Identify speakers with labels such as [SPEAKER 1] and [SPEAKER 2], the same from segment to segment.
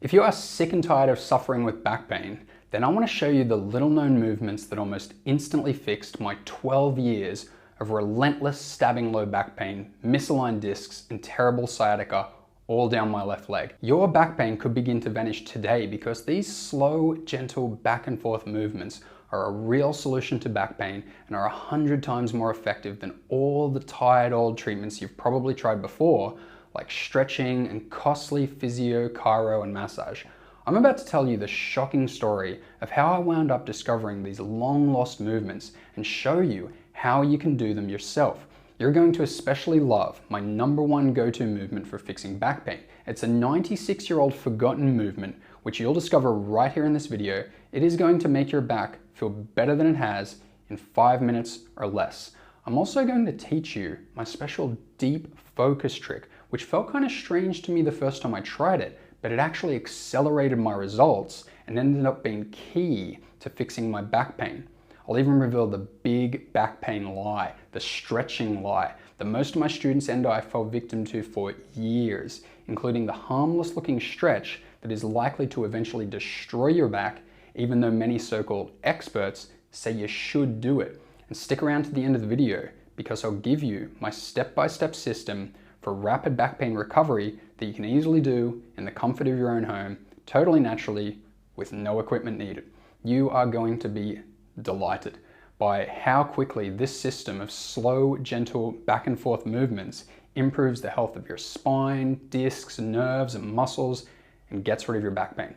[SPEAKER 1] If you are sick and tired of suffering with back pain, then I want to show you the little known movements that almost instantly fixed my 12 years of relentless stabbing low back pain, misaligned discs, and terrible sciatica all down my left leg. Your back pain could begin to vanish today because these slow, gentle back and forth movements are a real solution to back pain and are 100 times more effective than all the tired old treatments you've probably tried before, like stretching and costly physio, chiro, and massage. I'm about to tell you the shocking story of how I wound up discovering these long lost movements and show you how you can do them yourself. You're going to especially love my #1 go-to movement for fixing back pain. It's a 96-year-old forgotten movement, which you'll discover right here in this video. It is going to make your back feel better than it has in 5 minutes or less. I'm also going to teach you my special deep focus trick, which felt kind of strange to me the first time I tried it, but it actually accelerated my results and ended up being key to fixing my back pain. I'll even reveal the big back pain lie, the stretching lie, that most of my students and I fell victim to for years, including the harmless looking stretch that is likely to eventually destroy your back, even though many so-called experts say you should do it. And stick around to the end of the video because I'll give you my step-by-step system for rapid back pain recovery that you can easily do in the comfort of your own home, totally naturally, with no equipment needed. You are going to be delighted by how quickly this system of slow, gentle back and forth movements improves the health of your spine, discs, nerves, and muscles, and gets rid of your back pain.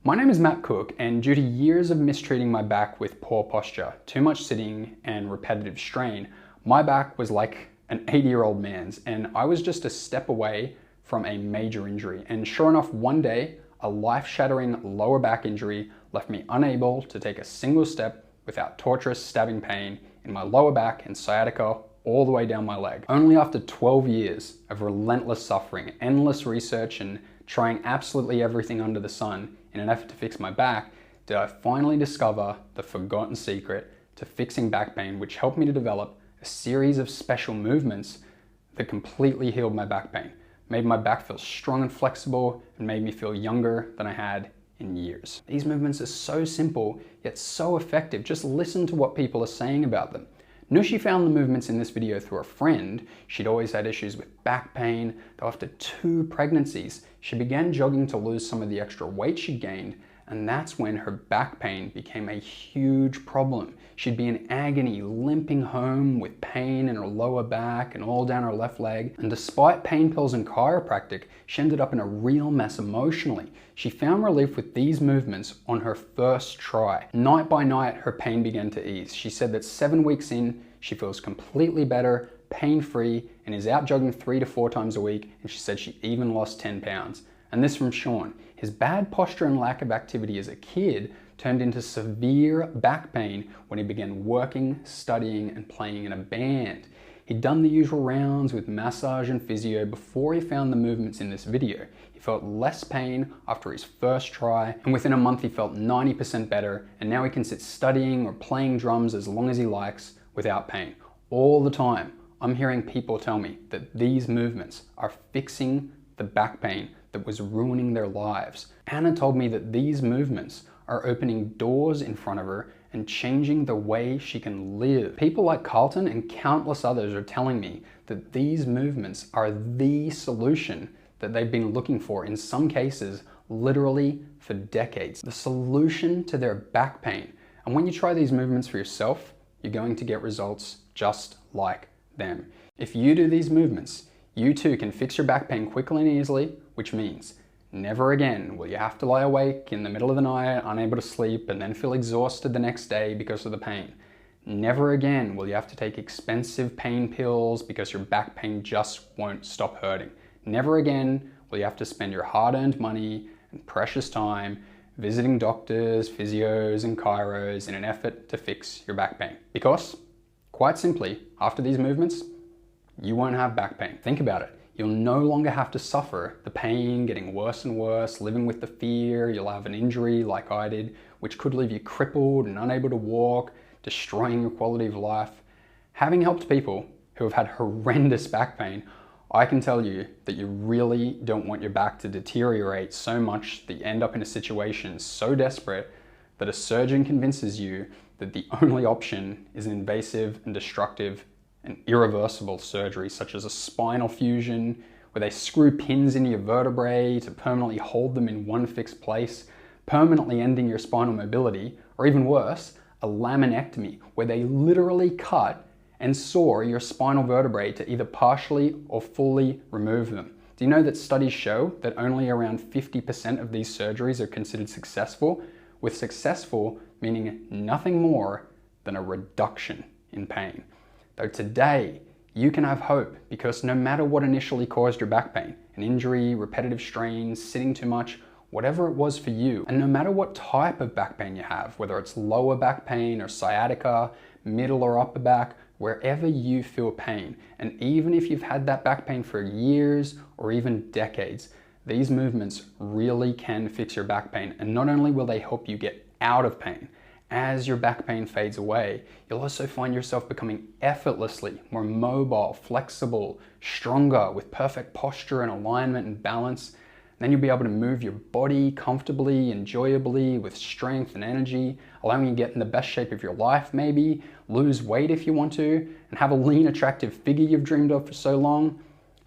[SPEAKER 1] My name is Matt Cook, and due to years of mistreating my back with poor posture, too much sitting, and repetitive strain, my back was like an 80-year-old man's, and I was just a step away from a major injury. And sure enough, one day, a life-shattering lower back injury left me unable to take a single step without torturous stabbing pain in my lower back and sciatica all the way down my leg. Only after 12 years of relentless suffering, endless research, and trying absolutely everything under the sun in an effort to fix my back, did I finally discover the forgotten secret to fixing back pain, which helped me to develop a series of special movements that completely healed my back pain, made my back feel strong and flexible, and made me feel younger than I had in years. These movements are so simple, yet so effective. Just listen to what people are saying about them. Nushi found the movements in this video through a friend. She'd always had issues with back pain, though after 2 pregnancies, she began jogging to lose some of the extra weight she'd gained, and that's when her back pain became a huge problem. She'd be in agony, limping home with pain in her lower back and all down her left leg. And despite pain pills and chiropractic, she ended up in a real mess emotionally. She found relief with these movements on her first try. Night by night, her pain began to ease. She said that 7 weeks in, she feels completely better, pain-free, and is out jogging 3 to 4 times a week. And she said she even lost 10 pounds. And this from Sean. His bad posture and lack of activity as a kid turned into severe back pain when he began working, studying, and playing in a band. He'd done the usual rounds with massage and physio before he found the movements in this video. He felt less pain after his first try, and within a month he felt 90% better, and now he can sit studying or playing drums as long as he likes without pain. All the time, I'm hearing people tell me that these movements are fixing the back pain that was ruining their lives. Anna told me that these movements are opening doors in front of her and changing the way she can live. People like Carlton and countless others are telling me that these movements are the solution that they've been looking for, in some cases, literally for decades. The solution to their back pain. And when you try these movements for yourself, you're going to get results just like them. If you do these movements, you too can fix your back pain quickly and easily, which means never again will you have to lie awake in the middle of the night, unable to sleep, and then feel exhausted the next day because of the pain. Never again will you have to take expensive pain pills because your back pain just won't stop hurting. Never again will you have to spend your hard-earned money and precious time visiting doctors, physios, and chiros in an effort to fix your back pain. Because, quite simply, after these movements, you won't have back pain. Think about it. You'll no longer have to suffer the pain getting worse and worse, living with the fear you'll have an injury like I did, which could leave you crippled and unable to walk, destroying your quality of life. Having helped people who have had horrendous back pain, I can tell you that you really don't want your back to deteriorate so much that you end up in a situation so desperate that a surgeon convinces you that the only option is an invasive and destructive and irreversible surgery such as a spinal fusion, where they screw pins into your vertebrae to permanently hold them in one fixed place, permanently ending your spinal mobility, or even worse, a laminectomy, where they literally cut and saw your spinal vertebrae to either partially or fully remove them. Do you know that studies show that only around 50% of these surgeries are considered successful, with successful meaning nothing more than a reduction in pain? Though today, you can have hope, because no matter what initially caused your back pain, an injury, repetitive strains, sitting too much, whatever it was for you, and no matter what type of back pain you have, whether it's lower back pain or sciatica, middle or upper back, wherever you feel pain, and even if you've had that back pain for years or even decades, these movements really can fix your back pain. And not only will they help you get out of pain, as your back pain fades away, you'll also find yourself becoming effortlessly more mobile, flexible, stronger, with perfect posture and alignment and balance. Then you'll be able to move your body comfortably, enjoyably, with strength and energy, allowing you to get in the best shape of your life maybe, lose weight if you want to, and have a lean, attractive figure you've dreamed of for so long.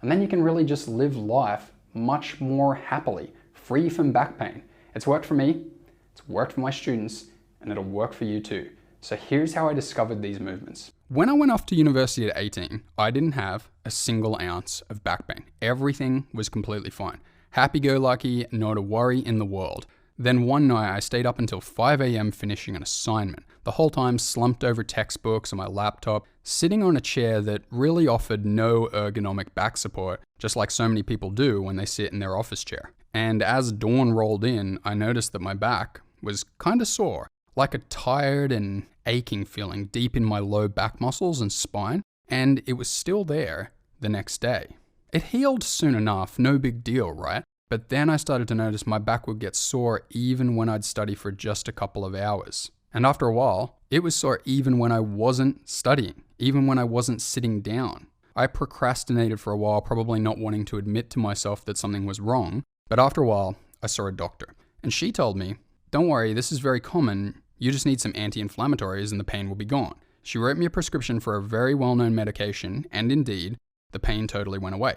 [SPEAKER 1] And then you can really just live life much more happily, free from back pain. It's worked for me, it's worked for my students, and it'll work for you too. So here's how I discovered these movements. When I went off to university at 18, I didn't have a single ounce of back pain. Everything was completely fine. Happy-go-lucky, not a worry in the world. Then one night I stayed up until 5 a.m. finishing an assignment, the whole time slumped over textbooks on my laptop, sitting on a chair that really offered no ergonomic back support, just like so many people do when they sit in their office chair. And as dawn rolled in, I noticed that my back was kind of sore, like a tired and aching feeling deep in my low back muscles and spine, and it was still there the next day. It healed soon enough, no big deal, right? But then I started to notice my back would get sore even when I'd study for just a couple of hours. And after a while, it was sore even when I wasn't studying, even when I wasn't sitting down. I procrastinated for a while, probably not wanting to admit to myself that something was wrong, but after a while, I saw a doctor. And she told me, "Don't worry, this is very common. You just need some anti-inflammatories and the pain will be gone." She wrote me a prescription for a very well-known medication, and indeed, the pain totally went away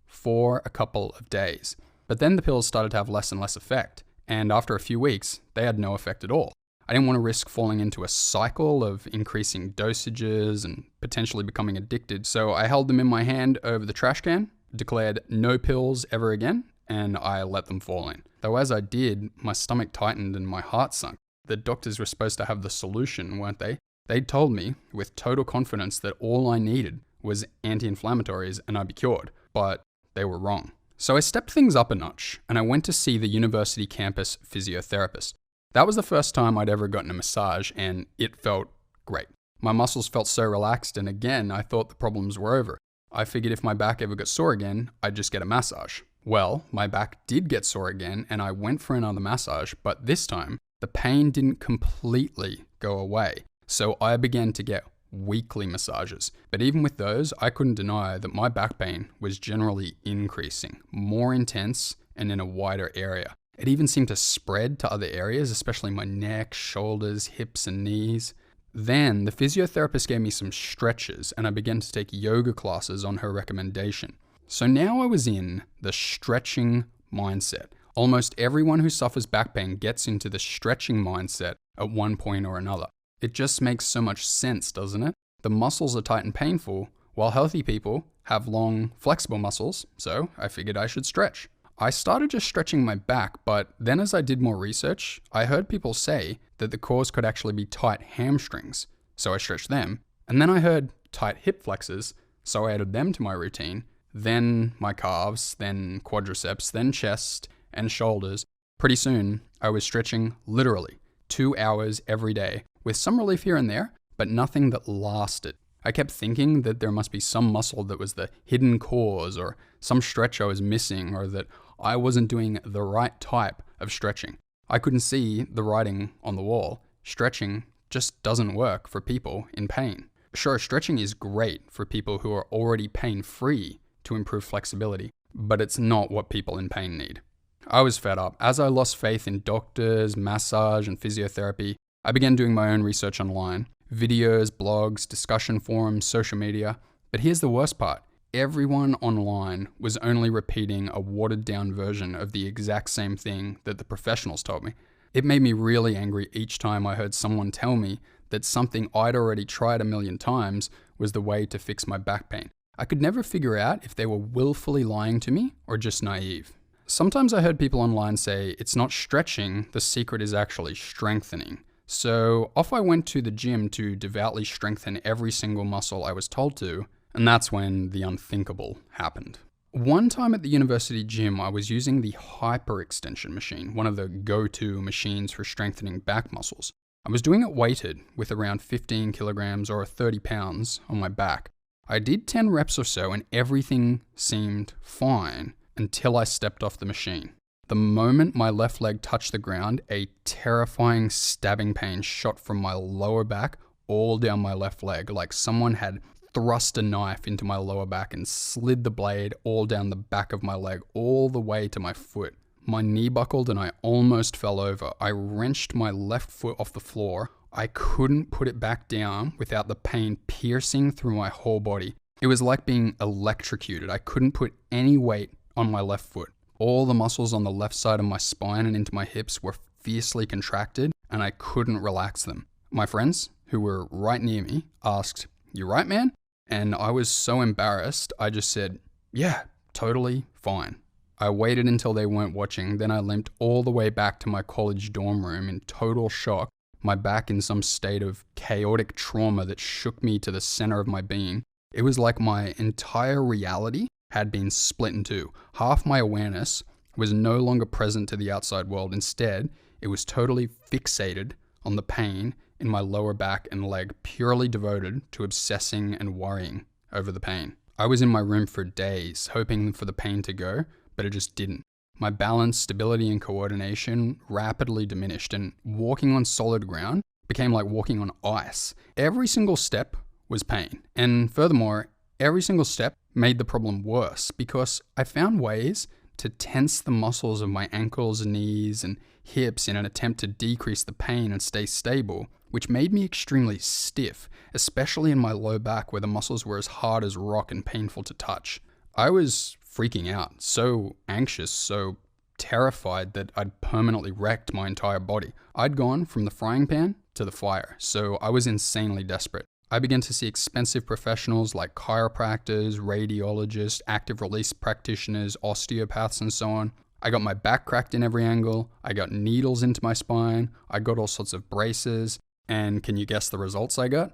[SPEAKER 1] for a couple of days. But then the pills started to have less and less effect, and after a few weeks, they had no effect at all. I didn't want to risk falling into a cycle of increasing dosages and potentially becoming addicted, so I held them in my hand over the trash can, declared no pills ever again, and I let them fall in. Though as I did, my stomach tightened and my heart sunk. The doctors were supposed to have the solution, weren't they? They told me with total confidence that all I needed was anti-inflammatories and I'd be cured, but they were wrong. So I stepped things up a notch and I went to see the university campus physiotherapist. That was the first time I'd ever gotten a massage and it felt great. My muscles felt so relaxed, and again, I thought the problems were over. I figured if my back ever got sore again, I'd just get a massage. Well, my back did get sore again and I went for another massage, but this time, the pain didn't completely go away. So I began to get weekly massages. But even with those, I couldn't deny that my back pain was generally increasing, more intense and in a wider area. It even seemed to spread to other areas, especially my neck, shoulders, hips, and knees. Then the physiotherapist gave me some stretches and I began to take yoga classes on her recommendation. So now I was in the stretching mindset. Almost everyone who suffers back pain gets into the stretching mindset at one point or another. It just makes so much sense, doesn't it? The muscles are tight and painful, while healthy people have long, flexible muscles, so I figured I should stretch. I started just stretching my back, but then as I did more research, I heard people say that the cause could actually be tight hamstrings, so I stretched them. And then I heard tight hip flexors, so I added them to my routine, then my calves, then quadriceps, then chest and shoulders. Pretty soon, I was stretching literally 2 hours every day, with some relief here and there, but nothing that lasted. I kept thinking that there must be some muscle that was the hidden cause, or some stretch I was missing, or that I wasn't doing the right type of stretching. I couldn't see the writing on the wall. Stretching just doesn't work for people in pain. Sure, stretching is great for people who are already pain-free, to improve flexibility, but it's not what people in pain need. I was fed up. As I lost faith in doctors, massage, and physiotherapy, I began doing my own research online. Videos, blogs, discussion forums, social media. But here's the worst part. Everyone online was only repeating a watered-down version of the exact same thing that the professionals told me. It made me really angry each time I heard someone tell me that something I'd already tried a million times was the way to fix my back pain. I could never figure out if they were willfully lying to me or just naive. Sometimes I heard people online say, it's not stretching, the secret is actually strengthening. So off I went to the gym to devoutly strengthen every single muscle I was told to, and that's when the unthinkable happened. One time at the university gym, I was using the hyperextension machine, one of the go-to machines for strengthening back muscles. I was doing it weighted with around 15 kilograms or 30 pounds on my back. I did 10 reps or so and everything seemed fine until I stepped off the machine. The moment my left leg touched the ground, a terrifying stabbing pain shot from my lower back all down my left leg, like someone had thrust a knife into my lower back and slid the blade all down the back of my leg, all the way to my foot. My knee buckled and I almost fell over. I wrenched my left foot off the floor. I couldn't put it back down without the pain piercing through my whole body. It was like being electrocuted. I couldn't put any weight on my left foot. All the muscles on the left side of my spine and into my hips were fiercely contracted and I couldn't relax them. My friends, who were right near me, asked, "You right, man?" And I was so embarrassed, I just said, "Yeah, totally fine." I waited until they weren't watching, then I limped all the way back to my college dorm room in total shock, my back in some state of chaotic trauma that shook me to the center of my being. It was like my entire reality had been split in two. Half my awareness was no longer present to the outside world. Instead, it was totally fixated on the pain in my lower back and leg, purely devoted to obsessing and worrying over the pain. I was in my room for days, hoping for the pain to go, but it just didn't. My balance, stability, and coordination rapidly diminished, and walking on solid ground became like walking on ice. Every single step was pain. And furthermore, every single step made the problem worse because I found ways to tense the muscles of my ankles, knees, and hips in an attempt to decrease the pain and stay stable, which made me extremely stiff, especially in my low back where the muscles were as hard as rock and painful to touch. I was freaking out, so anxious, so terrified that I'd permanently wrecked my entire body. I'd gone from the frying pan to the fire, so I was insanely desperate. I began to see expensive professionals like chiropractors, radiologists, active release practitioners, osteopaths, and so on. I got my back cracked in every angle. I got needles into my spine. I got all sorts of braces. And can you guess the results I got?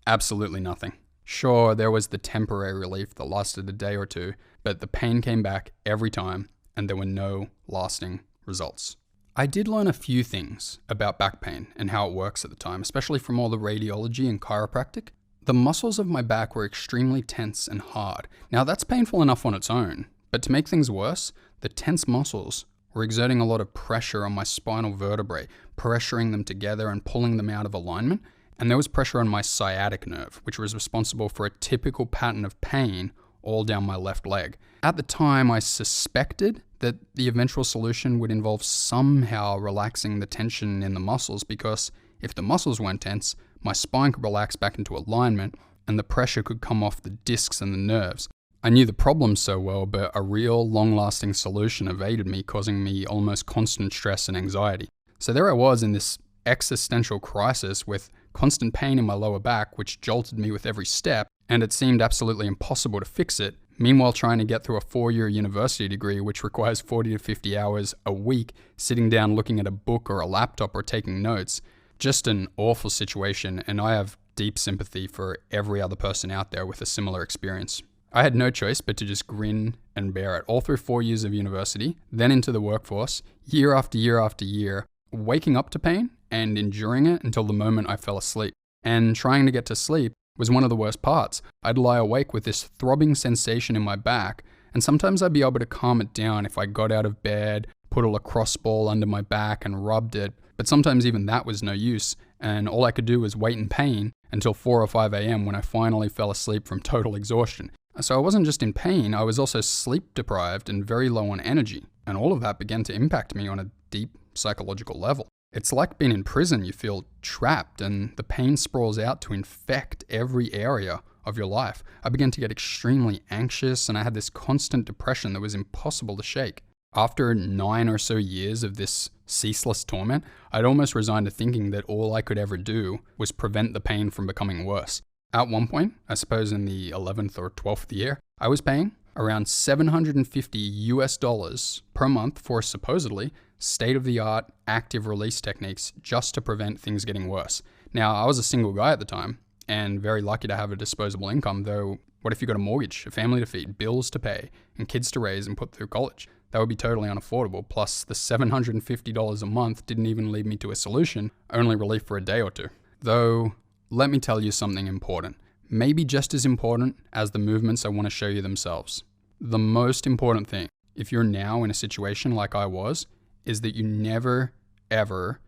[SPEAKER 1] Absolutely nothing. Sure, there was the temporary relief that lasted a day or two, but the pain came back every time, and there were no lasting results. I did learn a few things about back pain and how it works at the time, especially from all the radiology and chiropractic. The muscles of my back were extremely tense and hard. Now that's painful enough on its own, but to make things worse, the tense muscles were exerting a lot of pressure on my spinal vertebrae, pressuring them together and pulling them out of alignment. And there was pressure on my sciatic nerve, which was responsible for a typical pattern of pain all down my left leg. At the time, I suspected that the eventual solution would involve somehow relaxing the tension in the muscles, because if the muscles weren't tense, my spine could relax back into alignment and the pressure could come off the discs and the nerves. I knew the problem so well, but a real long-lasting solution evaded me, causing me almost constant stress and anxiety. So there I was in this existential crisis with constant pain in my lower back, which jolted me with every step, and it seemed absolutely impossible to fix it. Meanwhile, trying to get through a 4-year university degree, which requires 40 to 50 hours a week, sitting down looking at a book or a laptop or taking notes. Just an awful situation, and I have deep sympathy for every other person out there with a similar experience. I had no choice but to just grin and bear it all through 4 years of university, then into the workforce, year after year after year, waking up to pain and enduring it until the moment I fell asleep. And trying to get to sleep was one of the worst parts. I'd lie awake with this throbbing sensation in my back, and sometimes I'd be able to calm it down if I got out of bed, put a lacrosse ball under my back and rubbed it, but sometimes even that was no use, and all I could do was wait in pain until 4 or 5 a.m. when I finally fell asleep from total exhaustion. So I wasn't just in pain, I was also sleep deprived and very low on energy. And all of that began to impact me on a deep psychological level. It's like being in prison. You feel trapped and the pain sprawls out to infect every area of your life. I began to get extremely anxious and I had this constant depression that was impossible to shake. After 9 or so years of this ceaseless torment, I'd almost resigned to thinking that all I could ever do was prevent the pain from becoming worse. At one point, I suppose in the 11th or 12th year, I was paying around $750 per month for supposedly state-of-the-art active release techniques just to prevent things getting worse. Now, I was a single guy at the time and very lucky to have a disposable income, though what if you got a mortgage, a family to feed, bills to pay, and kids to raise and put through college? That would be totally unaffordable, plus the $750 a month didn't even lead me to a solution, only relief for a day or two. Though, let me tell you something important, maybe just as important as the movements I want to show you themselves. The most important thing, if you're now in a situation like I was, is that you never, ever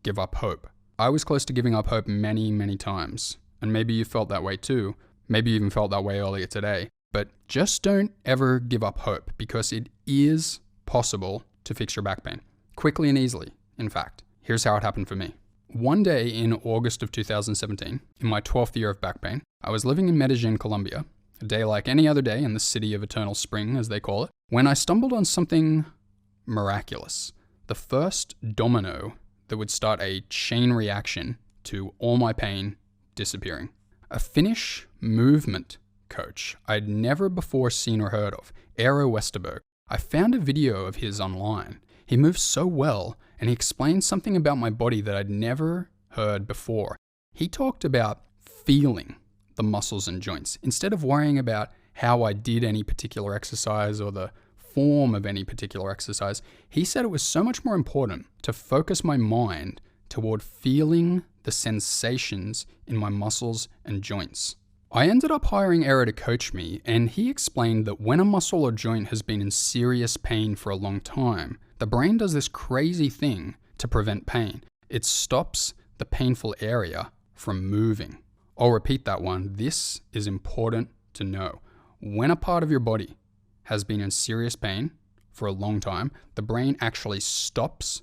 [SPEAKER 1] give up hope. I was close to giving up hope many, many times, and maybe you felt that way too. Maybe you even felt that way earlier today. But just don't ever give up hope, because it is possible to fix your back pain. Quickly and easily, in fact. Here's how it happened for me. One day in August of 2017, in my 12th year of back pain, I was living in Medellin, Colombia, a day like any other day in the city of eternal spring, as they call it, when I stumbled on something miraculous. The first domino that would start a chain reaction to all my pain disappearing. A Finnish movement coach I'd never before seen or heard of, Eero Westerberg. I found a video of his online. He moves so well, and he explained something about my body that I'd never heard before. He talked about feeling the muscles and joints, instead of worrying about how I did any particular exercise or the form of any particular exercise. He said it was so much more important to focus my mind toward feeling the sensations in my muscles and joints. I ended up hiring Eero to coach me, and he explained that when a muscle or joint has been in serious pain for a long time, the brain does this crazy thing to prevent pain. It stops the painful area from moving. I'll repeat that one. This is important to know. When a part of your body has been in serious pain for a long time, the brain actually stops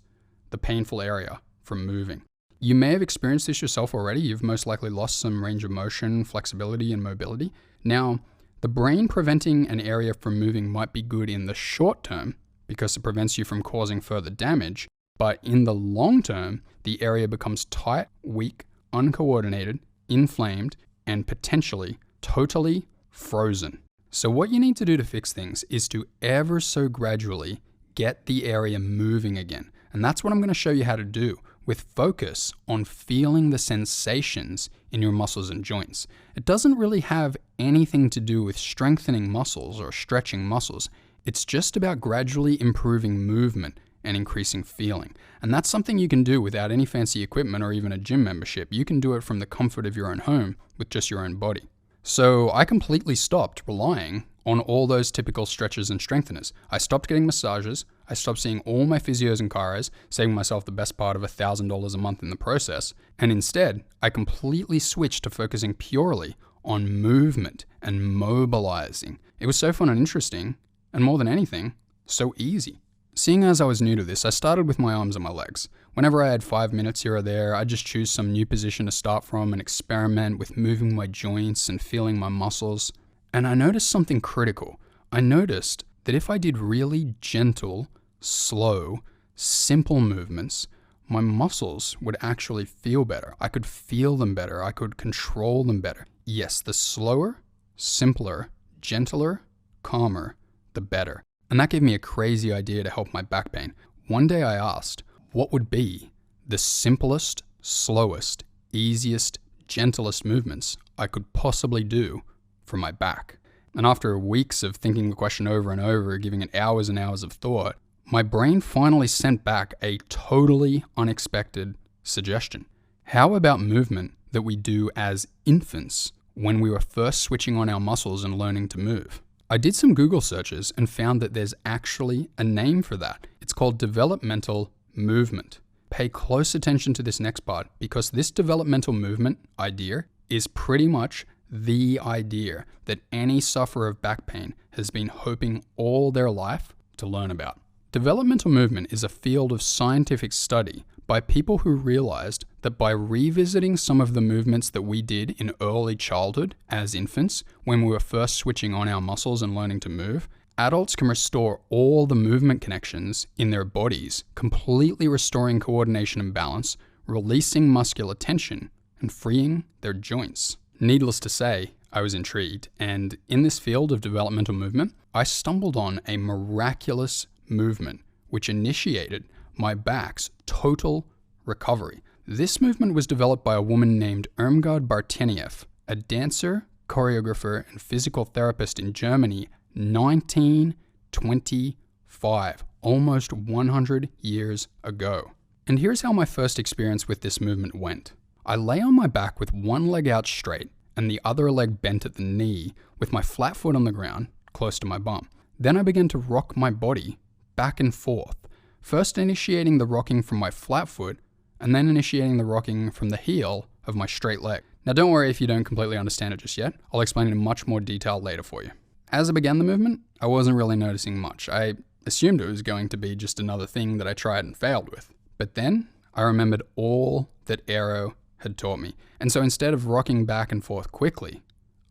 [SPEAKER 1] the painful area from moving. You may have experienced this yourself already. You've most likely lost some range of motion, flexibility, and mobility. Now, the brain preventing an area from moving might be good in the short term because it prevents you from causing further damage, but in the long term, the area becomes tight, weak, uncoordinated, inflamed, and potentially totally frozen. So what you need to do to fix things is to ever so gradually get the area moving again. And that's what I'm going to show you how to do, with focus on feeling the sensations in your muscles and joints. It doesn't really have anything to do with strengthening muscles or stretching muscles. It's just about gradually improving movement and increasing feeling. And that's something you can do without any fancy equipment or even a gym membership. You can do it from the comfort of your own home with just your own body. So I completely stopped relying on all those typical stretches and strengtheners. I stopped getting massages. I stopped seeing all my physios and chiros, saving myself the best part of $1,000 a month in the process. And instead, I completely switched to focusing purely on movement and mobilizing. It was so fun and interesting, and more than anything, so easy. Seeing as I was new to this, I started with my arms and my legs. Whenever I had 5 minutes here or there, I'd just choose some new position to start from and experiment with moving my joints and feeling my muscles. And I noticed something critical. I noticed that if I did really gentle, slow, simple movements, my muscles would actually feel better. I could feel them better. I could control them better. Yes, the slower, simpler, gentler, calmer, the better. And that gave me a crazy idea to help my back pain. One day I asked, what would be the simplest, slowest, easiest, gentlest movements I could possibly do for my back? And after weeks of thinking the question over and over, giving it hours and hours of thought, my brain finally sent back a totally unexpected suggestion. How about movement that we do as infants when we were first switching on our muscles and learning to move? I did some Google searches and found that there's actually a name for that. It's called developmental movement. Pay close attention to this next part, because this developmental movement idea is pretty much the idea that any sufferer of back pain has been hoping all their life to learn about. Developmental movement is a field of scientific study by people who realized that by revisiting some of the movements that we did in early childhood as infants, when we were first switching on our muscles and learning to move, adults can restore all the movement connections in their bodies, completely restoring coordination and balance, releasing muscular tension, and freeing their joints. Needless to say, I was intrigued, and in this field of developmental movement, I stumbled on a miraculous movement which initiated my back's total recovery. This movement was developed by a woman named Irmgard Bartenieff, a dancer, choreographer, and physical therapist in Germany, 1925, almost 100 years ago. And here's how my first experience with this movement went. I lay on my back with one leg out straight and the other leg bent at the knee with my flat foot on the ground close to my bum. Then I began to rock my body back and forth, first initiating the rocking from my flat foot and then initiating the rocking from the heel of my straight leg. Now don't worry if you don't completely understand it just yet. I'll explain it in much more detail later for you. As I began the movement, I wasn't really noticing much. I assumed it was going to be just another thing that I tried and failed with. But then I remembered all that Aero had taught me. And so instead of rocking back and forth quickly,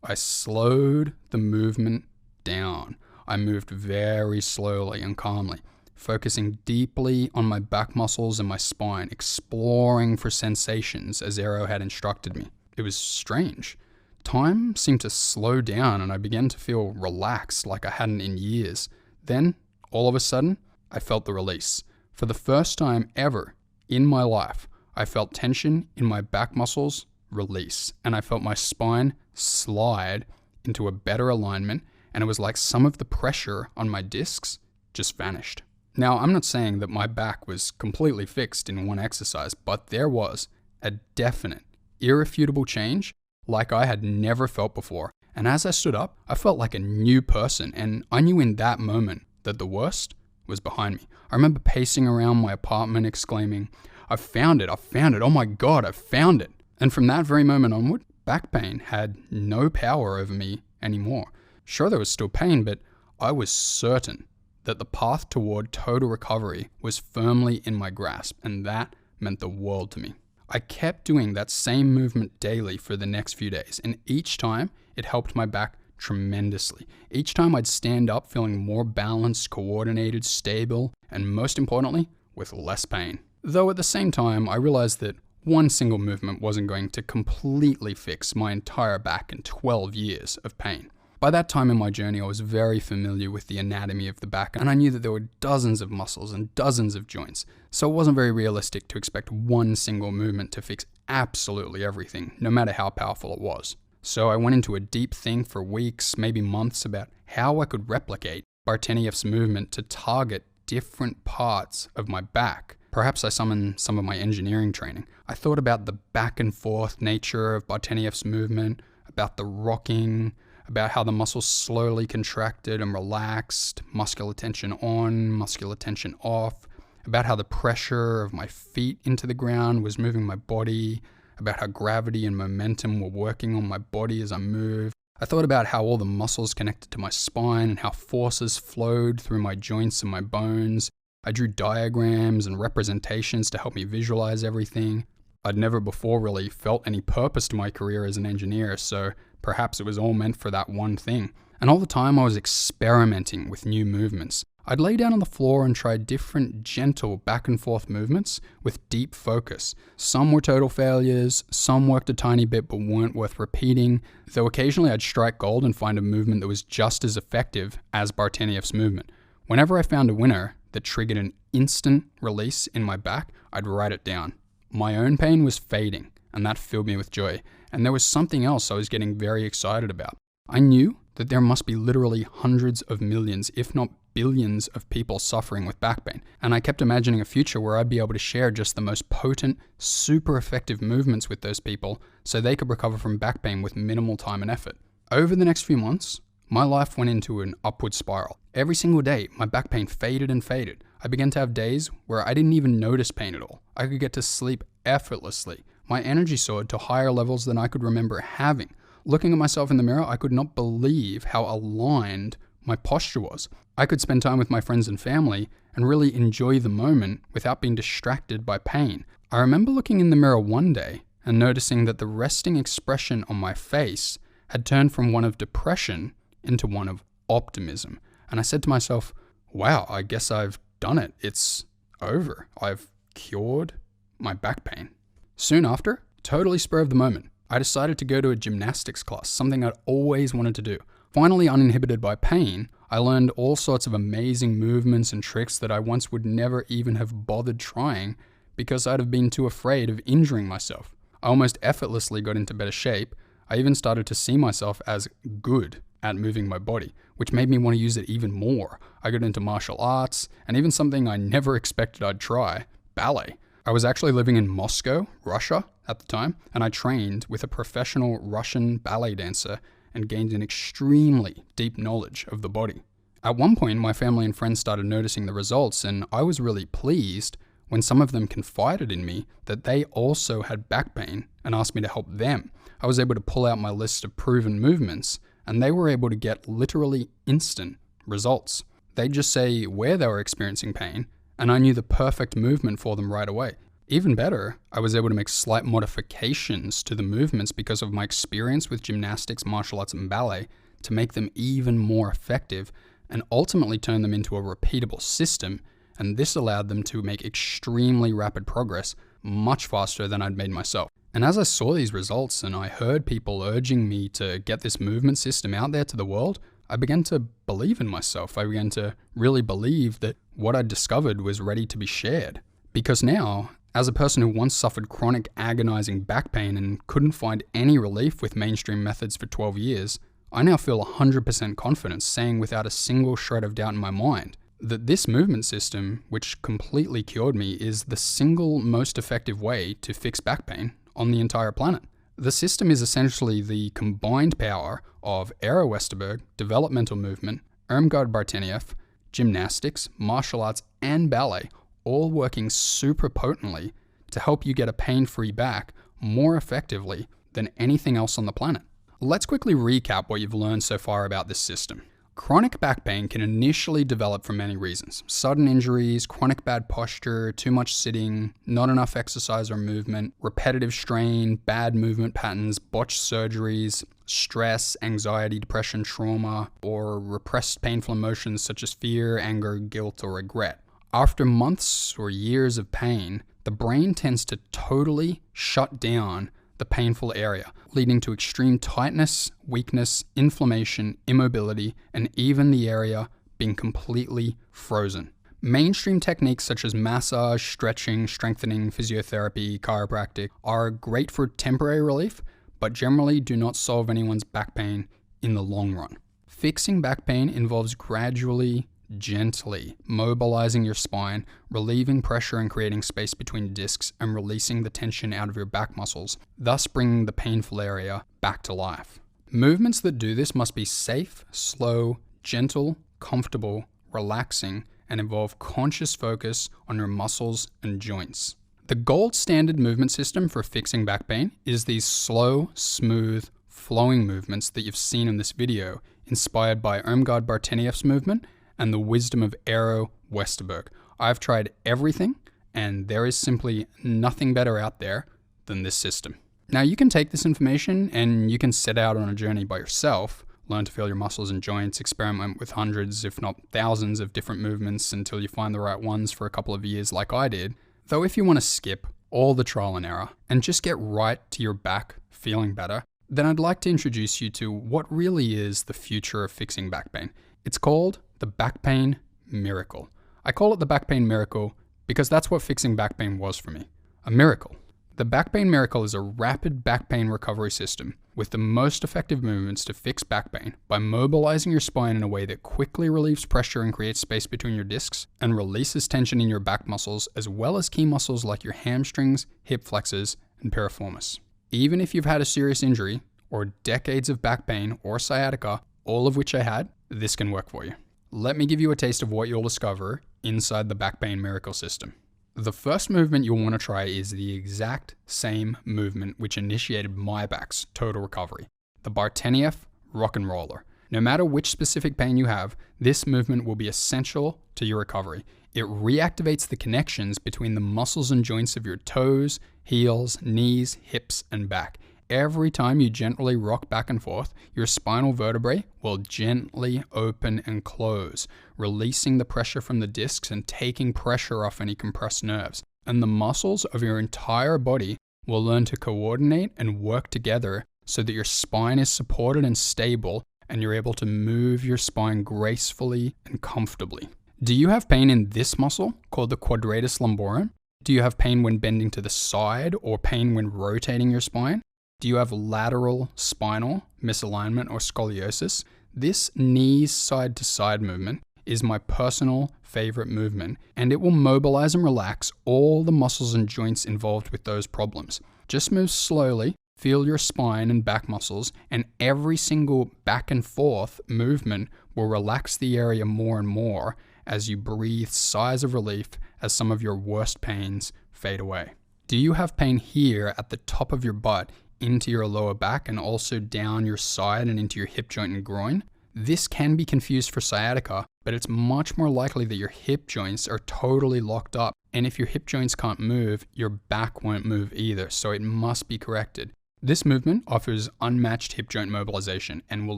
[SPEAKER 1] I slowed the movement down. I moved very slowly and calmly, focusing deeply on my back muscles and my spine, exploring for sensations as Aero had instructed me. It was strange. Time seemed to slow down and I began to feel relaxed like I hadn't in years. Then, all of a sudden, I felt the release. For the first time ever in my life, I felt tension in my back muscles release, and I felt my spine slide into a better alignment, and it was like some of the pressure on my discs just vanished. Now, I'm not saying that my back was completely fixed in one exercise, but there was a definite, irrefutable change like I had never felt before. And as I stood up, I felt like a new person, and I knew in that moment that the worst was behind me. I remember pacing around my apartment exclaiming, "I've found it, oh my God, I've found it." And from that very moment onward, back pain had no power over me anymore. Sure, there was still pain, but I was certain that the path toward total recovery was firmly in my grasp, and that meant the world to me. I kept doing that same movement daily for the next few days, and each time it helped my back tremendously. Each time I'd stand up feeling more balanced, coordinated, stable, and most importantly, with less pain. Though at the same time, I realized that one single movement wasn't going to completely fix my entire back and 12 years of pain. By that time in my journey, I was very familiar with the anatomy of the back, and I knew that there were dozens of muscles and dozens of joints, so it wasn't very realistic to expect one single movement to fix absolutely everything, no matter how powerful it was. So I went into a deep think for weeks, maybe months, about how I could replicate Bartenieff's movement to target different parts of my back. Perhaps I summoned some of my engineering training. I thought about the back and forth nature of Bartenieff's movement, about the rocking, about how the muscles slowly contracted and relaxed, muscular tension on, muscular tension off, about how the pressure of my feet into the ground was moving my body, about how gravity and momentum were working on my body as I moved. I thought about how all the muscles connected to my spine and how forces flowed through my joints and my bones. I drew diagrams and representations to help me visualize everything. I'd never before really felt any purpose to my career as an engineer, so perhaps it was all meant for that one thing. And all the time I was experimenting with new movements. I'd lay down on the floor and try different gentle back and forth movements with deep focus. Some were total failures, some worked a tiny bit but weren't worth repeating, though occasionally I'd strike gold and find a movement that was just as effective as Bartenieff's movement. Whenever I found a winner that triggered an instant release in my back, I'd write it down. My own pain was fading, and that filled me with joy. And there was something else I was getting very excited about. I knew that there must be literally hundreds of millions, if not billions, of people suffering with back pain. And I kept imagining a future where I'd be able to share just the most potent, super effective movements with those people so they could recover from back pain with minimal time and effort. Over the next few months, my life went into an upward spiral. Every single day, my back pain faded and faded. I began to have days where I didn't even notice pain at all. I could get to sleep effortlessly. My energy soared to higher levels than I could remember having. Looking at myself in the mirror, I could not believe how aligned my posture was. I could spend time with my friends and family and really enjoy the moment without being distracted by pain. I remember looking in the mirror one day and noticing that the resting expression on my face had turned from one of depression into one of optimism. And I said to myself, wow, I guess I've done it. It's over. I've cured my back pain. Soon after, totally spur of the moment, I decided to go to a gymnastics class, something I'd always wanted to do. Finally uninhibited by pain, I learned all sorts of amazing movements and tricks that I once would never even have bothered trying because I'd have been too afraid of injuring myself. I almost effortlessly got into better shape. I even started to see myself as good at moving my body, which made me want to use it even more. I got into martial arts and even something I never expected I'd try, ballet. I was actually living in Moscow, Russia at the time, and I trained with a professional Russian ballet dancer and gained an extremely deep knowledge of the body. At one point, my family and friends started noticing the results, and I was really pleased when some of them confided in me that they also had back pain and asked me to help them. I was able to pull out my list of proven movements, and they were able to get literally instant results. They'd just say where they were experiencing pain, and I knew the perfect movement for them right away. Even better, I was able to make slight modifications to the movements because of my experience with gymnastics, martial arts, and ballet to make them even more effective and ultimately turn them into a repeatable system. And this allowed them to make extremely rapid progress much faster than I'd made myself. And as I saw these results and I heard people urging me to get this movement system out there to the world, I began to believe in myself. I began to really believe that what I'd discovered was ready to be shared. Because now, as a person who once suffered chronic agonizing back pain and couldn't find any relief with mainstream methods for 12 years, I now feel 100% confident saying without a single shred of doubt in my mind that this movement system, which completely cured me, is the single most effective way to fix back pain on the entire planet. The system is essentially the combined power of Aero Westerberg, developmental movement, Irmgard Bartenieff, gymnastics, martial arts, and ballet, all working super potently to help you get a pain-free back more effectively than anything else on the planet. Let's quickly recap what you've learned so far about this system. Chronic back pain can initially develop for many reasons. Sudden injuries, chronic bad posture, too much sitting, not enough exercise or movement, repetitive strain, bad movement patterns, botched surgeries, stress, anxiety, depression, trauma, or repressed painful emotions such as fear, anger, guilt, or regret. After months or years of pain, the brain tends to totally shut down the painful area, leading to extreme tightness, weakness, inflammation, immobility, and even the area being completely frozen. Mainstream techniques such as massage, stretching, strengthening, physiotherapy, chiropractic are great for temporary relief, but generally do not solve anyone's back pain in the long run. Fixing back pain involves gradually, gently mobilizing your spine, relieving pressure and creating space between discs, and releasing the tension out of your back muscles, thus bringing the painful area back to life. Movements that do this must be safe, slow, gentle, comfortable, relaxing, and involve conscious focus on your muscles and joints. The gold standard movement system for fixing back pain is these slow, smooth, flowing movements that you've seen in this video, inspired by Irmgard Bartenieff's movement and the wisdom of Aero Westerberg. I've tried everything, and there is simply nothing better out there than this system. Now you can take this information and you can set out on a journey by yourself, learn to feel your muscles and joints, experiment with hundreds, if not thousands of different movements until you find the right ones for a couple of years like I did. Though if you want to skip all the trial and error and just get right to your back feeling better, then I'd like to introduce you to what really is the future of fixing back pain. It's called the back pain miracle. I call it the back pain miracle because that's what fixing back pain was for me, a miracle. The back pain miracle is a rapid back pain recovery system with the most effective movements to fix back pain by mobilizing your spine in a way that quickly relieves pressure and creates space between your discs and releases tension in your back muscles as well as key muscles like your hamstrings, hip flexors, and piriformis. Even if you've had a serious injury or decades of back pain or sciatica, all of which I had, this can work for you. Let me give you a taste of what you'll discover inside the back pain miracle system. The first movement you'll want to try is the exact same movement which initiated my back's total recovery. the Bartenieff rock and roller. No matter which specific pain you have, this movement will be essential to your recovery. It reactivates the connections between the muscles and joints of your toes, heels, knees, hips, and back. Every time you gently rock back and forth, your spinal vertebrae will gently open and close, releasing the pressure from the discs and taking pressure off any compressed nerves. And the muscles of your entire body will learn to coordinate and work together so that your spine is supported and stable and you're able to move your spine gracefully and comfortably. Do you have pain in this muscle called the quadratus lumborum? Do you have pain when bending to the side or pain when rotating your spine? Do you have lateral spinal misalignment or scoliosis? This knees side to side movement is my personal favorite movement, and it will mobilize and relax all the muscles and joints involved with those problems. Just move slowly, feel your spine and back muscles, and every single back and forth movement will relax the area more and more as you breathe sighs of relief as some of your worst pains fade away. Do you have pain here at the top of your butt into your lower back and also down your side and into your hip joint and groin? This can be confused for sciatica, but it's much more likely that your hip joints are totally locked up. And if your hip joints can't move, your back won't move either, so it must be corrected. This movement offers unmatched hip joint mobilization and will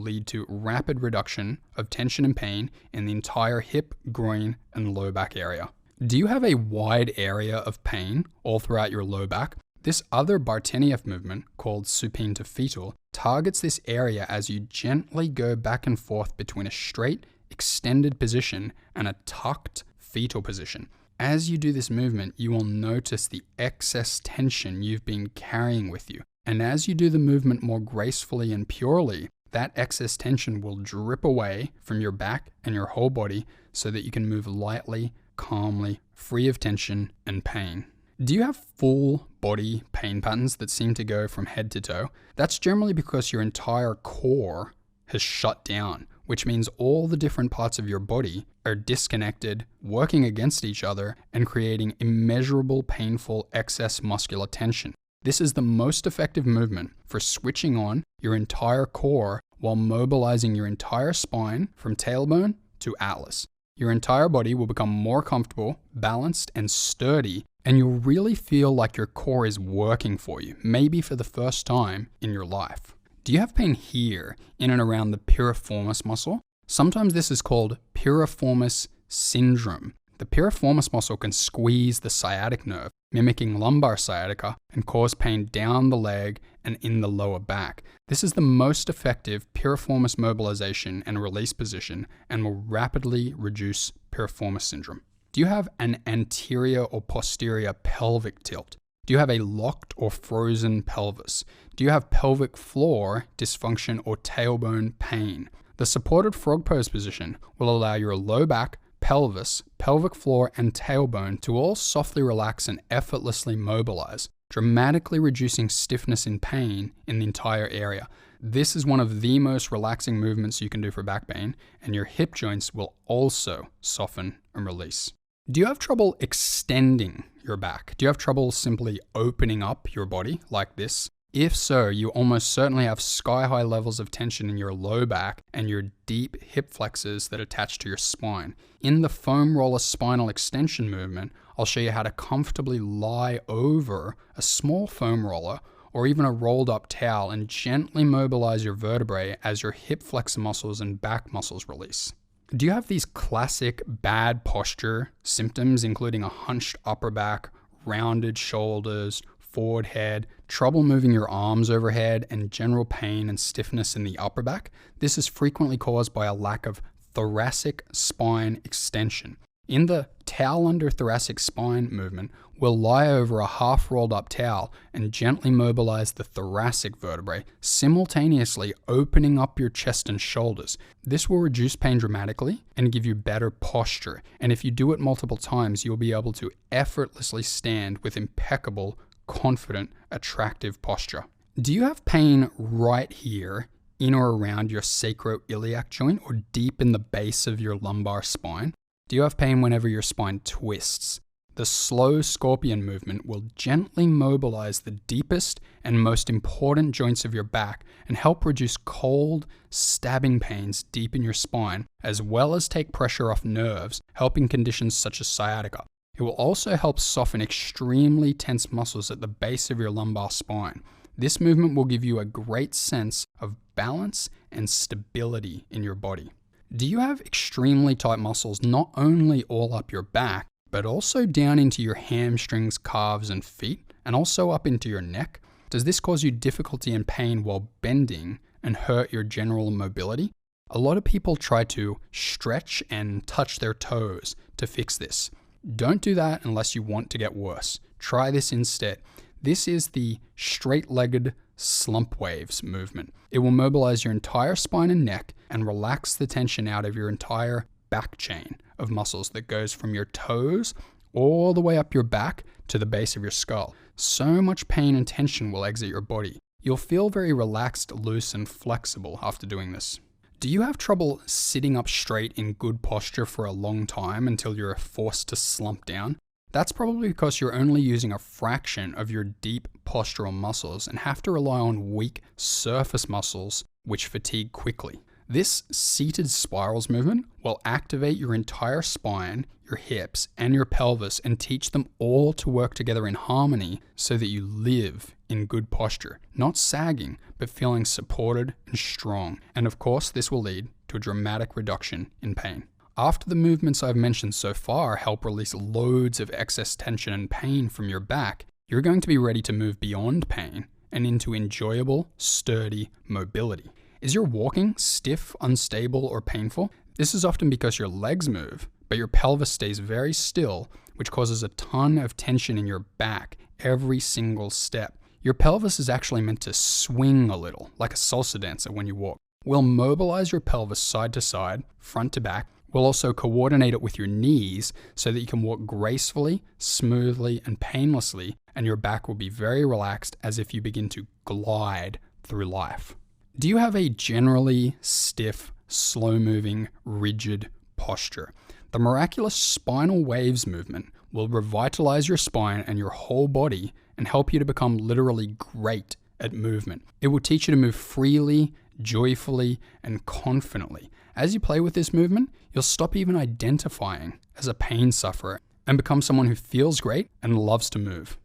[SPEAKER 1] lead to rapid reduction of tension and pain in the entire hip, groin, and low back area. Do you have a wide area of pain all throughout your low back? This other Bartenieff movement, called supine to fetal, targets this area as you gently go back and forth between a straight, extended position and a tucked fetal position. As you do this movement, you will notice the excess tension you've been carrying with you. And as you do the movement more gracefully and purely, that excess tension will drip away from your back and your whole body so that you can move lightly, calmly, free of tension and pain. Do you have full body pain patterns that seem to go from head to toe? That's generally because your entire core has shut down, which means all the different parts of your body are disconnected, working against each other, and creating immeasurable painful excess muscular tension. This is the most effective movement for switching on your entire core while mobilizing your entire spine from tailbone to atlas. Your entire body will become more comfortable, balanced, and sturdy, and you'll really feel like your core is working for you, maybe for the first time in your life. Do you have pain here in and around the piriformis muscle? Sometimes this is called piriformis syndrome. The piriformis muscle can squeeze the sciatic nerve, mimicking lumbar sciatica, and cause pain down the leg and in the lower back. This is the most effective piriformis mobilization and release position and will rapidly reduce piriformis syndrome. Do you have an anterior or posterior pelvic tilt? Do you have a locked or frozen pelvis? Do you have pelvic floor dysfunction or tailbone pain? The supported frog pose position will allow your low back, pelvis, pelvic floor, and tailbone to all softly relax and effortlessly mobilize, dramatically reducing stiffness and pain in the entire area. This is one of the most relaxing movements you can do for back pain, and your hip joints will also soften and release. Do you have trouble extending your back? Do you have trouble simply opening up your body like this? If so, you almost certainly have sky-high levels of tension in your low back and your deep hip flexors that attach to your spine. In the foam roller spinal extension movement, I'll show you how to comfortably lie over a small foam roller or even a rolled up towel and gently mobilize your vertebrae as your hip flexor muscles and back muscles release. Do you have these classic bad posture symptoms, including a hunched upper back, rounded shoulders, forward head, trouble moving your arms overhead, and general pain and stiffness in the upper back? This is frequently caused by a lack of thoracic spine extension. In the towel under thoracic spine movement, we'll lie over a half rolled up towel and gently mobilize the thoracic vertebrae, simultaneously opening up your chest and shoulders. This will reduce pain dramatically and give you better posture. And if you do it multiple times, you'll be able to effortlessly stand with impeccable, confident, attractive posture. Do you have pain right here in or around your sacroiliac joint or deep in the base of your lumbar spine? Do you have pain whenever your spine twists? The slow scorpion movement will gently mobilize the deepest and most important joints of your back and help reduce cold, stabbing pains deep in your spine, as well as take pressure off nerves, helping conditions such as sciatica. It will also help soften extremely tense muscles at the base of your lumbar spine. This movement will give you a great sense of balance and stability in your body. Do you have extremely tight muscles not only all up your back, but also down into your hamstrings, calves, and feet, and also up into your neck? Does this cause you difficulty and pain while bending and hurt your general mobility? A lot of people try to stretch and touch their toes to fix this. Don't do that unless you want to get worse. Try this instead. This is the straight-legged slump waves movement. It will mobilize your entire spine and neck and relax the tension out of your entire back chain of muscles that goes from your toes all the way up your back to the base of your skull. So much pain and tension will exit your body. You'll feel very relaxed, loose, and flexible after doing this. Do you have trouble sitting up straight in good posture for a long time until you're forced to slump down? That's probably because you're only using a fraction of your deep postural muscles and have to rely on weak surface muscles which fatigue quickly. This seated spirals movement will activate your entire spine, your hips, and your pelvis and teach them all to work together in harmony so that you live in good posture, not sagging, but feeling supported and strong. And of course, this will lead to a dramatic reduction in pain. After the movements I've mentioned so far help release loads of excess tension and pain from your back, you're going to be ready to move beyond pain and into enjoyable, sturdy mobility. Is your walking stiff, unstable, or painful? This is often because your legs move, but your pelvis stays very still, which causes a ton of tension in your back every single step. Your pelvis is actually meant to swing a little, like a salsa dancer when you walk. We'll mobilize your pelvis side to side, front to back. We'll also coordinate it with your knees so that you can walk gracefully, smoothly, and painlessly, and your back will be very relaxed as if you begin to glide through life. Do you have a generally stiff, slow-moving, rigid posture? The miraculous spinal waves movement will revitalize your spine and your whole body and help you to become literally great at movement. It will teach you to move freely, joyfully, and confidently. As you play with this movement, you'll stop even identifying as a pain sufferer and become someone who feels great and loves to move.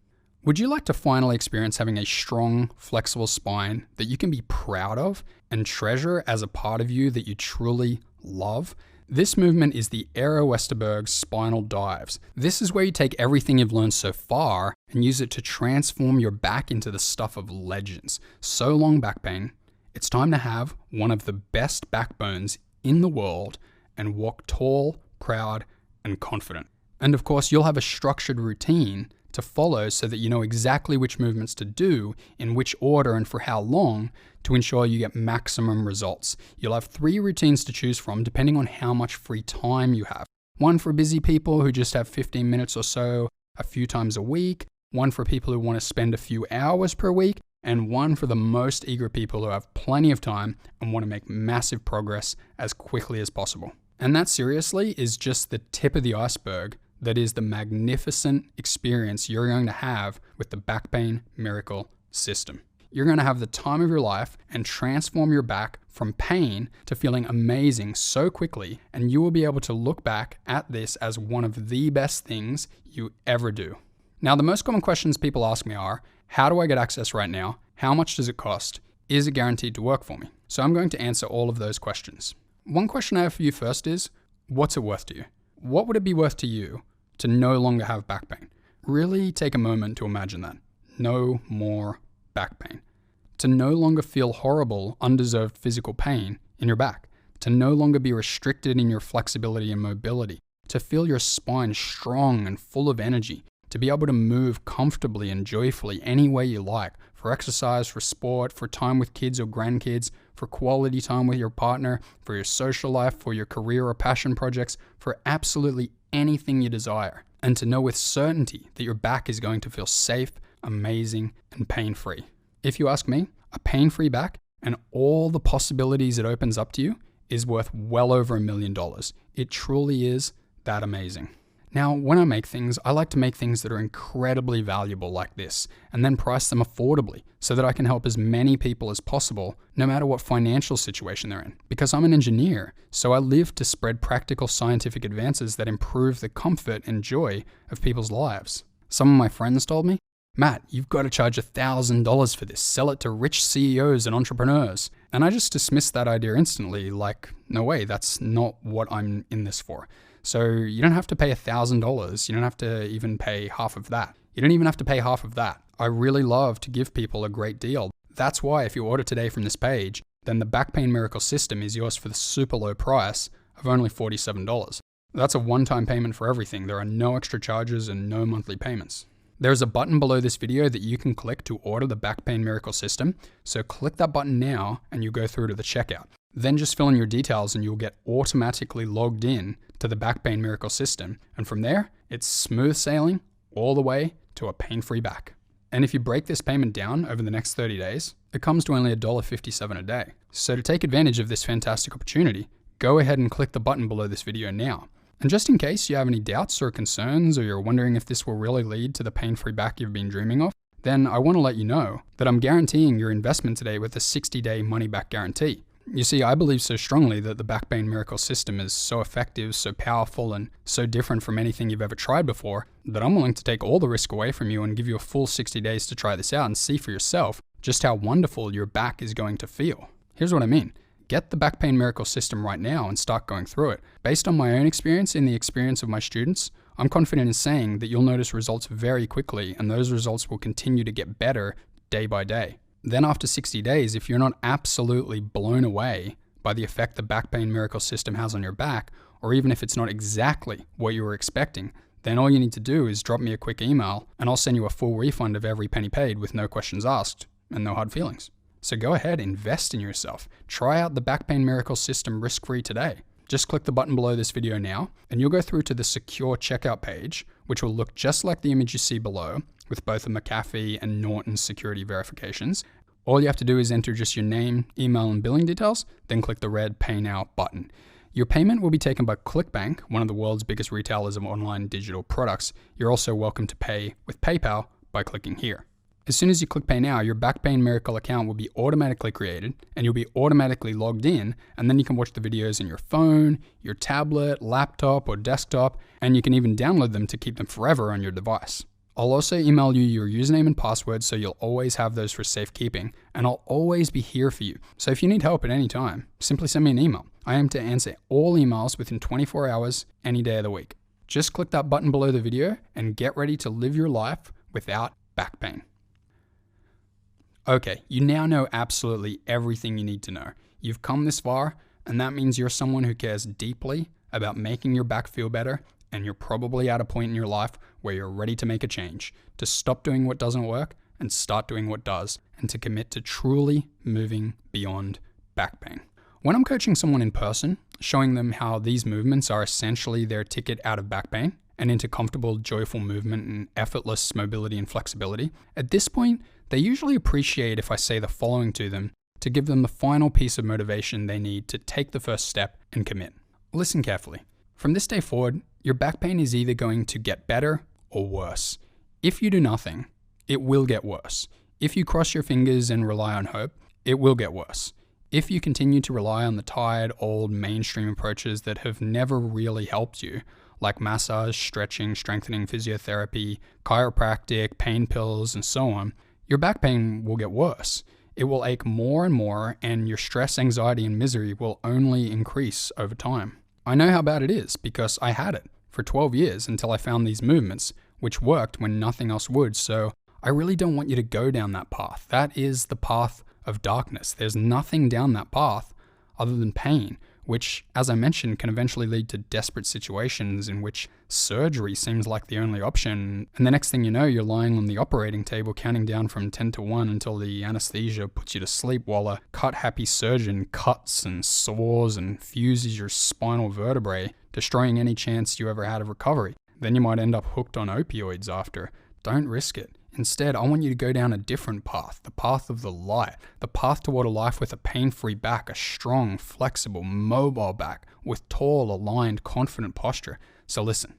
[SPEAKER 1] Would you like to finally experience having a strong, flexible spine that you can be proud of and treasure as a part of you that you truly love? This movement is the Aero Westerberg spinal dives. This is where you take everything you've learned so far and use it to transform your back into the stuff of legends. So long, back pain. It's time to have one of the best backbones in the world and walk tall, proud, and confident. And of course, you'll have a structured routine to follow so that you know exactly which movements to do, in which order, and for how long to ensure you get maximum results. You'll have 3 routines to choose from depending on how much free time you have. One for busy people who just have 15 minutes or so a few times a week, one for people who want to spend a few hours per week, and one for the most eager people who have plenty of time and want to make massive progress as quickly as possible. And that seriously is just the tip of the iceberg. That is the magnificent experience you're going to have with the Back Pain Miracle system. You're going to have the time of your life and transform your back from pain to feeling amazing so quickly, and you will be able to look back at this as one of the best things you ever do. Now, the most common questions people ask me are, how do I get access right now? How much does it cost? Is it guaranteed to work for me? So I'm going to answer all of those questions. One question I have for you first is, what's it worth to you? What would it be worth to you to no longer have back pain? Really take a moment to imagine that. No more back pain. To no longer feel horrible, undeserved physical pain in your back. To no longer be restricted in your flexibility and mobility. To feel your spine strong and full of energy. To be able to move comfortably and joyfully any way you like. For exercise, for sport, for time with kids or grandkids, for quality time with your partner, for your social life, for your career or passion projects, for absolutely anything you desire. And to know with certainty that your back is going to feel safe, amazing, and pain-free. If you ask me, a pain-free back and all the possibilities it opens up to you is worth well over $1 million. It truly is that amazing. Now, when I make things, I like to make things that are incredibly valuable like this, and then price them affordably so that I can help as many people as possible, no matter what financial situation they're in. Because I'm an engineer, so I live to spread practical scientific advances that improve the comfort and joy of people's lives. Some of my friends told me, "Matt, you've got to charge $1,000 for this. Sell it to rich CEOs and entrepreneurs." And I just dismissed that idea instantly, like, no way, that's not what I'm in this for. So you don't have to pay $1,000. You don't have to even pay half of that. You don't even have to pay half of that. I really love to give people a great deal. That's why if you order today from this page, then the Back Pain Miracle system is yours for the super low price of only $47. That's a one-time payment for everything. There are no extra charges and no monthly payments. There's a button below this video that you can click to order the Back Pain Miracle system. So click that button now and you'll go through to the checkout. Then just fill in your details and you'll get automatically logged in to the Back Pain Miracle system. And from there, it's smooth sailing all the way to a pain-free back. And if you break this payment down over the next 30 days, it comes to only $1.57 a day. So to take advantage of this fantastic opportunity, go ahead and click the button below this video now. And just in case you have any doubts or concerns, or you're wondering if this will really lead to the pain-free back you've been dreaming of, then I want to let you know that I'm guaranteeing your investment today with a 60-day money-back guarantee. You see, I believe so strongly that the Back Pain Miracle system is so effective, so powerful, and so different from anything you've ever tried before that I'm willing to take all the risk away from you and give you a full 60 days to try this out and see for yourself just how wonderful your back is going to feel. Here's what I mean. Get the Back Pain Miracle system right now and start going through it. Based on my own experience and the experience of my students, I'm confident in saying that you'll notice results very quickly, and those results will continue to get better day by day. Then after 60 days, if you're not absolutely blown away by the effect the Back Pain Miracle system has on your back, or even if it's not exactly what you were expecting, then all you need to do is drop me a quick email and I'll send you a full refund of every penny paid with no questions asked and no hard feelings. So go ahead, invest in yourself. Try out the Back Pain Miracle system risk-free today. Just click the button below this video now, and you'll go through to the secure checkout page, which will look just like the image you see below, with both the McAfee and Norton security verifications. All you have to do is enter just your name, email, and billing details, then click the red Pay Now button. Your payment will be taken by ClickBank, one of the world's biggest retailers of online digital products. You're also welcome to pay with PayPal by clicking here. As soon as you click Pay Now, your Back Pain Miracle account will be automatically created and you'll be automatically logged in, and then you can watch the videos on your phone, your tablet, laptop, or desktop, and you can even download them to keep them forever on your device. I'll also email you your username and password so you'll always have those for safekeeping, and I'll always be here for you. So if you need help at any time, simply send me an email. I aim to answer all emails within 24 hours, any day of the week. Just click that button below the video and get ready to live your life without back pain. Okay, you now know absolutely everything you need to know. You've come this far, and that means you're someone who cares deeply about making your back feel better, and you're probably at a point in your life where you're ready to make a change, to stop doing what doesn't work and start doing what does, and to commit to truly moving beyond back pain. When I'm coaching someone in person, showing them how these movements are essentially their ticket out of back pain and into comfortable, joyful movement and effortless mobility and flexibility, at this point, they usually appreciate if I say the following to them to give them the final piece of motivation they need to take the first step and commit. Listen carefully. From this day forward, your back pain is either going to get better or worse. If you do nothing, it will get worse. If you cross your fingers and rely on hope, it will get worse. If you continue to rely on the tired, old, mainstream approaches that have never really helped you, like massage, stretching, strengthening, physiotherapy, chiropractic, pain pills, and so on, your back pain will get worse. It will ache more and more, and your stress, anxiety, and misery will only increase over time. I know how bad it is because I had it for 12 years until I found these movements, which worked when nothing else would. So I really don't want you to go down that path. That is the path of darkness. There's nothing down that path other than pain, which, as I mentioned, can eventually lead to desperate situations in which surgery seems like the only option. And the next thing you know, you're lying on the operating table counting down from 10 to 1 until the anesthesia puts you to sleep while a cut-happy surgeon cuts and saws and fuses your spinal vertebrae, destroying any chance you ever had of recovery. Then you might end up hooked on opioids after. Don't risk it. Instead, I want you to go down a different path, the path of the light, the path toward a life with a pain-free back, a strong, flexible, mobile back, with tall, aligned, confident posture. So listen,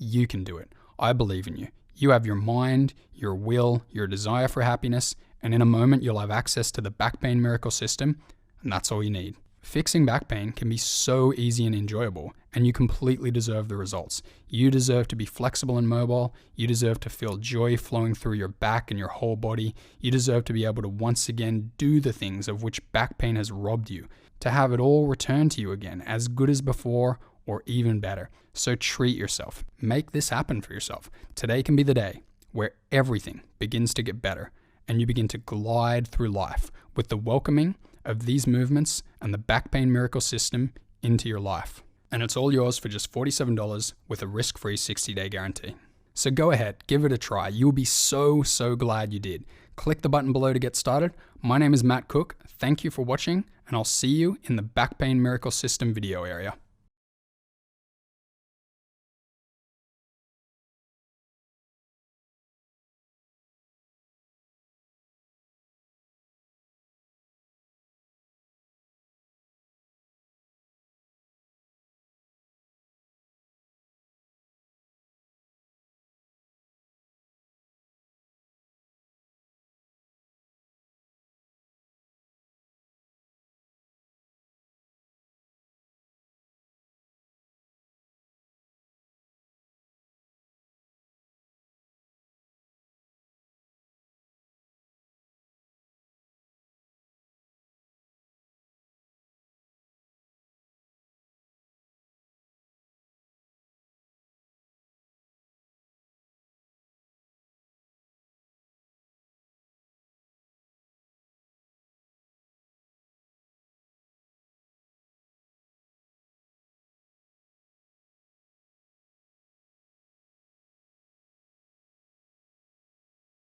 [SPEAKER 1] You can do it. I believe in you. You have your mind, your will, your desire for happiness, and in a moment you'll have access to the Back Pain Miracle system, and that's all you need. Fixing back pain can be so easy and enjoyable, and you completely deserve the results. You deserve to be flexible and mobile. You deserve to feel joy flowing through your back and your whole body. You deserve to be able to once again do the things of which back pain has robbed you, to have it all return to you again, as good as before or even better. So treat yourself. Make this happen for yourself. Today can be the day where everything begins to get better and you begin to glide through life with the welcoming of these movements and the Back Pain Miracle system into your life. And it's all yours for just $47 with a risk-free 60-day guarantee. So go ahead, give it a try. You'll be so glad you did. Click the button below to get started. My name is Matt Cook. Thank you for watching, and I'll see you in the Back Pain Miracle system video area.